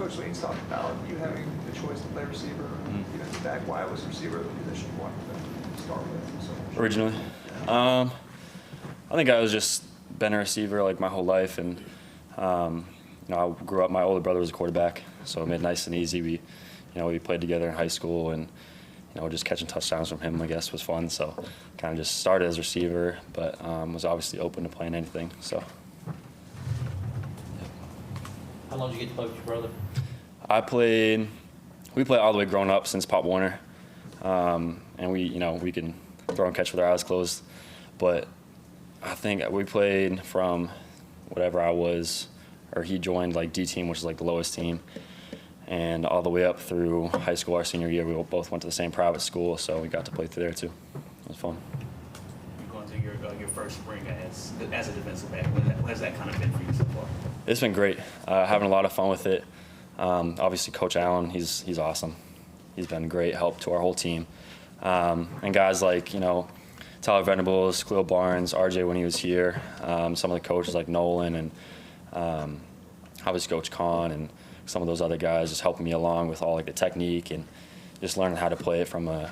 Coach Lean's talked about you having the choice to play receiver, defensive back. Why was receiver the position you wanted to start with? So Originally, I think I was just been a receiver like my whole life, and I grew up. My older brother was a quarterback, so it made it nice and easy. We played together in high school, and just catching touchdowns from him, I guess, was fun. So kind of just started as receiver, but was obviously open to playing anything. So. How long did you get to play with your brother? We played all the way growing up since Pop Warner. And we can throw and catch with our eyes closed. But I think we played from whatever I was, or he joined like D team, which is like the lowest team, and all the way up through high school our senior year. We both went to the same private school, so we got to play through there too. It was fun. You're going to your first spring as a defensive back. What has that kind of been for you so far? It's been great. Having a lot of fun with it. Obviously, Coach Allen, he's awesome. He's been great help to our whole team. And guys like, Tyler Venables, Khalil Barnes, RJ when he was here, some of the coaches like Nolan and obviously Coach Kahn and some of those other guys just helping me along with all like the technique and just learning how to play it from a,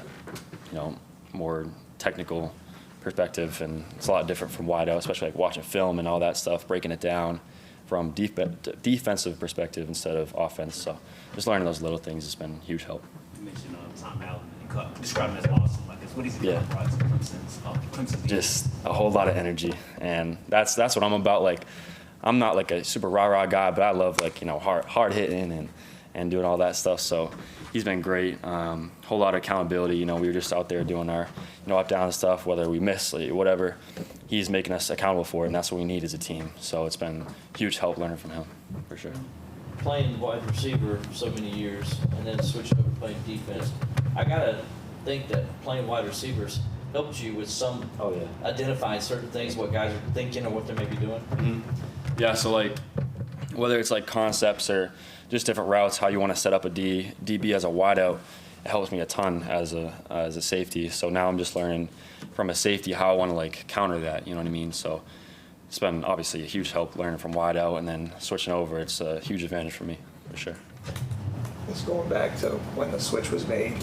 more technical perspective. And it's a lot different from wideout, especially like watching film and all that stuff, breaking it down from defensive perspective instead of offense. So just learning those little things has been huge help. You mentioned Tom Allen. You described him as awesome. What is he doing for Clemson? Just a whole lot of energy, and that's what I'm about. Like, I'm not like a super rah-rah guy, but I love like hard hitting and doing all that stuff. So he's been great. Whole lot of accountability. We were just out there doing our up down stuff, whether we miss whatever. He's making us accountable for it, and that's what we need as a team. So it's been huge help learning from him, for sure. Playing wide receiver for so many years and then switching over to playing defense, I gotta think that playing wide receivers helps you with some identifying certain things, what guys are thinking or what they may be doing. Mm-hmm. Yeah, so like whether it's like concepts or just different routes, how you want to set up a DB as a wideout, it helps me a ton as a safety. So now I'm just learning from a safety how I want to like counter that. You know what I mean? So it's been obviously a huge help learning from wideout and then switching over. It's a huge advantage for me, for sure. Just going back to when the switch was made,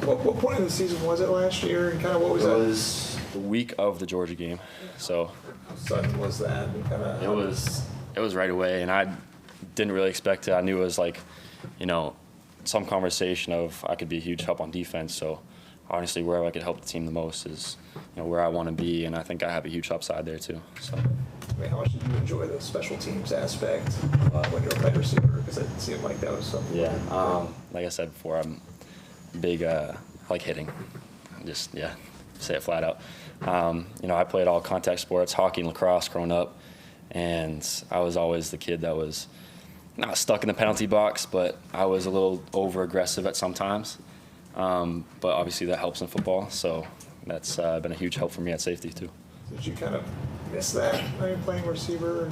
what point of the season was it last year, and kind of what was that? It was the week of the Georgia game. So how sudden was that? It was right away, and I didn't really expect it. I knew it was like, some conversation of I could be a huge help on defense. So honestly, wherever I could help the team the most is, where I want to be, and I think I have a huge upside there too. So. How much did you enjoy the special teams aspect when you were a wide receiver? Because it seemed like that was something. Yeah. Like I said before, I'm big, like hitting. Just say it flat out. I played all contact sports, hockey and lacrosse growing up, and I was always the kid that was not stuck in the penalty box, but I was a little over aggressive at some times. But obviously that helps in football, so that's been a huge help for me at safety too. Did you kind of miss that when you were playing receiver?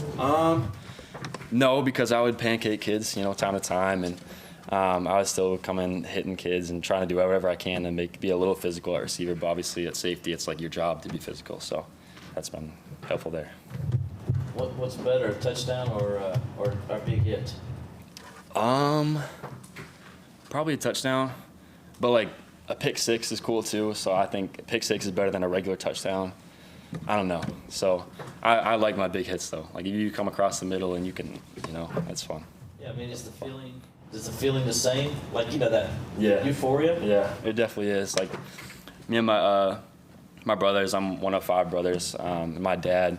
No, because I would pancake kids, time to time, and I was still coming hitting kids and trying to do whatever I can to be a little physical at receiver. But obviously at safety, it's like your job to be physical, so that's been helpful there. What's better, a touchdown or a big hit? Probably a touchdown, but like a pick six is cool too. So I think a pick six is better than a regular touchdown. I don't know. So I like my big hits though. Like if you come across the middle and you can, that's fun. Yeah, I mean, is the feeling the same? Like that euphoria? Yeah, it definitely is. Like me and my brothers. I'm one of 5 brothers. My dad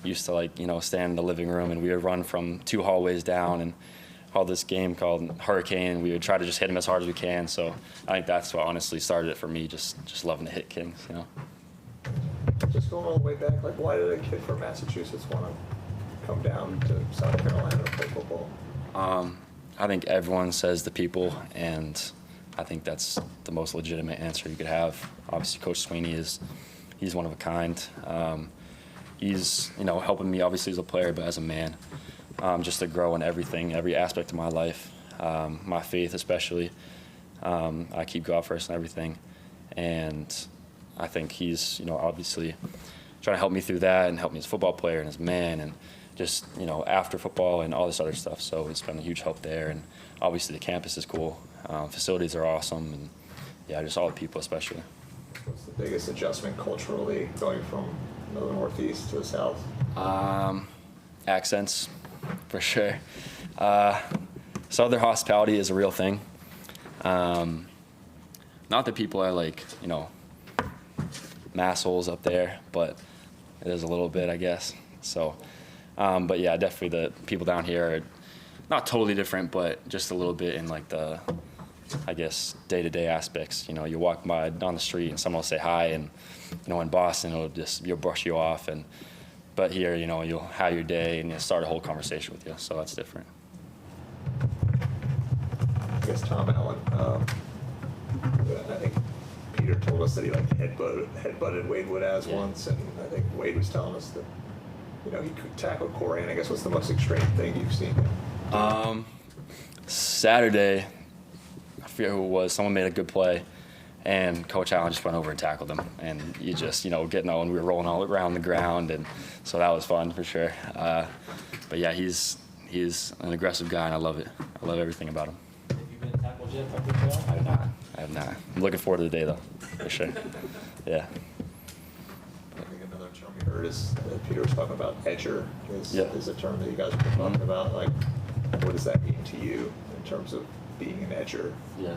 used to stand in the living room and we would run from 2 hallways down and call this game called Hurricane, and we would try to just hit him as hard as we can. So I think that's what honestly started it for me, just loving to hit kings, Just going all the way back, why did a kid from Massachusetts want to come down to South Carolina to play football? I think everyone says the people, and I think that's the most legitimate answer you could have. Obviously, Coach Sweeney he's one of a kind. He's, helping me obviously as a player, but as a man, just to grow in every aspect of my life, my faith especially. I keep God first in everything, and I think he's, obviously trying to help me through that and help me as a football player and as a man and just, after football and all this other stuff. So it's been a huge help there. And obviously the campus is cool. Facilities are awesome. And, yeah, just all the people especially. What's the biggest adjustment culturally going from the Northeast to the South? Accents, for sure. Southern hospitality is a real thing. Not that people are like, massholes up there, but it is a little bit, I guess. So, but yeah, definitely the people down here are not totally different, but just a little bit in like the, I guess, day-to-day aspects. You walk by on the street and someone will say hi, and in Boston you'll brush you off, but here you'll have your day and you'll start a whole conversation with you. So that's different. I guess Tom Allen. I think Peter told us that he headbutted Wade Woodaz once, and I think Wade was telling us that he could tackle Corey. And I guess what's the most extreme thing you've seen? Saturday, I forget who it was. Someone made a good play, and Coach Allen just went over and tackled him. And you just getting on. We were rolling all around the ground, and so that was fun for sure. But yeah, he's an aggressive guy, and I love it. I love everything about him. Have you been tackled yet by Coach Allen? I have not. I'm looking forward to the day, though, for sure. Yeah. I think another term we heard is Peter was talking about edger is a term that you guys have been talking about. Like, what does that mean to you in terms of being an edger? Yeah.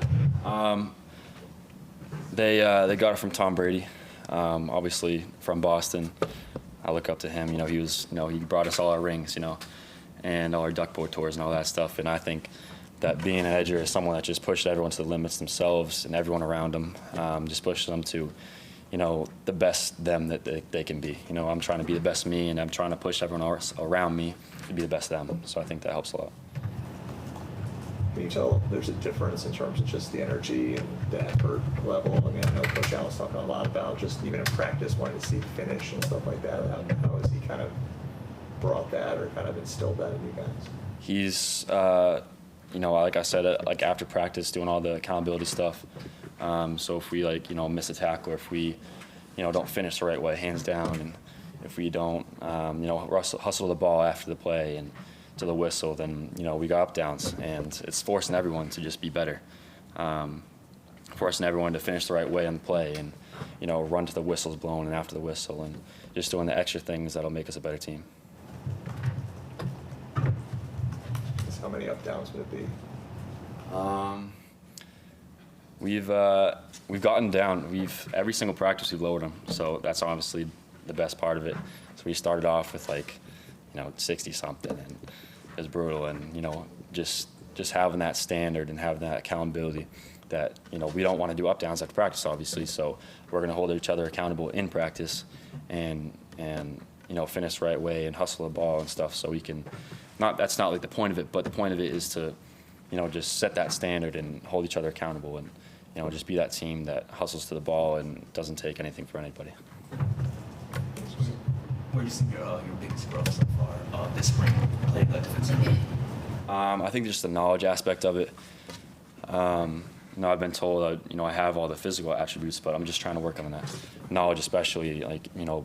They got it from Tom Brady, obviously from Boston. I look up to him. He was, he brought us all our rings, and all our duck boat tours and all that stuff. And I think that being an edger is someone that just pushed everyone to the limits themselves and everyone around them, just pushes them to, the best them that they can be. I'm trying to be the best me, and I'm trying to push everyone else around me to be the best them. So I think that helps a lot. Can you tell there's a difference in terms of just the energy and the effort level? I mean, I know Coach Allen's talking a lot about just even in practice wanting to see finish and stuff like that. How has he kind of brought that or kind of instilled that in you guys? He's, like I said, like after practice, doing all the accountability stuff. So if we miss a tackle, or if we, don't finish the right way, hands down, and if we don't, hustle the ball after the play and to the whistle, then we got up downs, and it's forcing everyone to just be better, forcing everyone to finish the right way on the play, and run to the whistles blown and after the whistle, and just doing the extra things that'll make us a better team. How many up downs would it be? We've gotten down. Every single practice we've lowered them, so that's obviously the best part of it. So we started off with 60 something, and it was brutal. And just having that standard and having that accountability that we don't want to do up downs after practice, obviously. So we're going to hold each other accountable in practice, and finish the right way and hustle the ball and stuff. So we can. That's not like the point of it, but the point of it is to, just set that standard and hold each other accountable, and just be that team that hustles to the ball and doesn't take anything for anybody. Where do you see your biggest growth so far this spring playing that defensive? I think just the knowledge aspect of it. I've been told that I have all the physical attributes, but I'm just trying to work on that knowledge, especially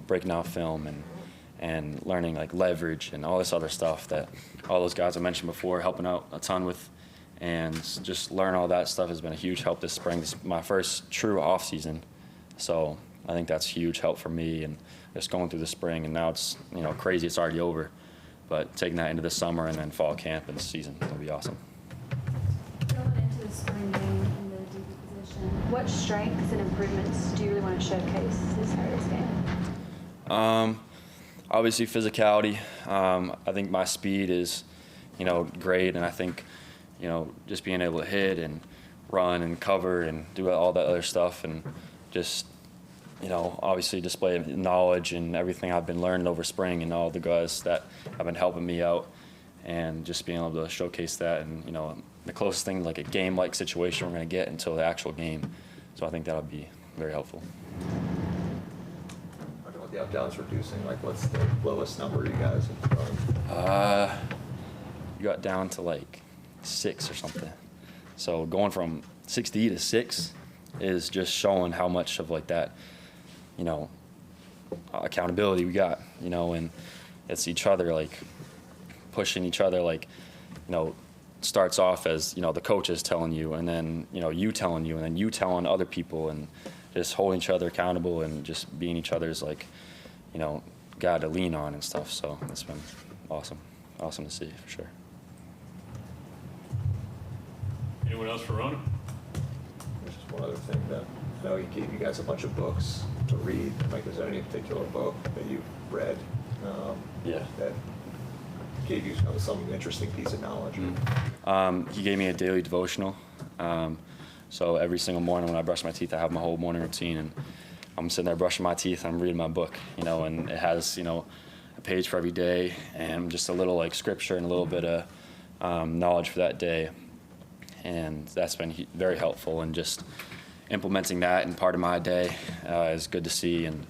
breaking down film and learning leverage and all this other stuff that all those guys I mentioned before helping out a ton with, and just learn all that stuff has been a huge help this spring. This is my first true off season, so I think that's huge help for me, and just going through the spring, and now it's crazy it's already over, but taking that into the summer and then fall camp and the season will be awesome. Going into the spring game in the DB position, what strengths and improvements do you really want to showcase this Saturday's game? Obviously physicality. I think my speed is, great, and I think, just being able to hit and run and cover and do all that other stuff, and just, obviously display knowledge and everything I've been learning over spring, and all the guys that have been helping me out, and just being able to showcase that, and the closest thing like a game-like situation we're going to get until the actual game. So I think that'll be very helpful. The up downs reducing, what's the lowest number you guys have run? You got down to 6 or something. So going from 60 to 6 is just showing how much of that, accountability we got, and it's each other pushing each other, like, starts off as, the coaches telling you, and then, you telling you, and then you telling other people, and just holding each other accountable and just being each other's, like, guy to lean on and stuff. So it's been awesome to see, for sure. Anyone else for Ronan? There's just one other thing that I know he gave you guys a bunch of books to read. Like, is there any particular book that you've read that gave you some interesting piece of knowledge? He gave me a daily devotional. So every single morning when I brush my teeth, I have my whole morning routine, and I'm sitting there brushing my teeth, I'm reading my book, and it has, a page for every day and just a little like scripture and a little bit of knowledge for that day. And that's been very helpful, and just implementing that in part of my day is good to see. And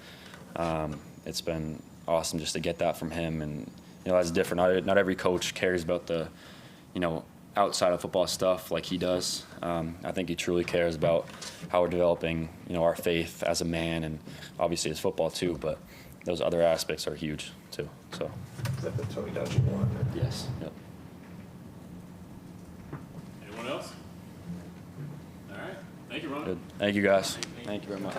it's been awesome just to get that from him. And, that's different. Not every coach cares about the, outside of football stuff like he does. I think he truly cares about how we're developing, our faith as a man, and obviously as football too, but those other aspects are huge too. So. Is that the Tony Dungy one? Yes. Yep. Anyone else? All right. Thank you, Ronan. Good. Thank you, guys. Thank you very much.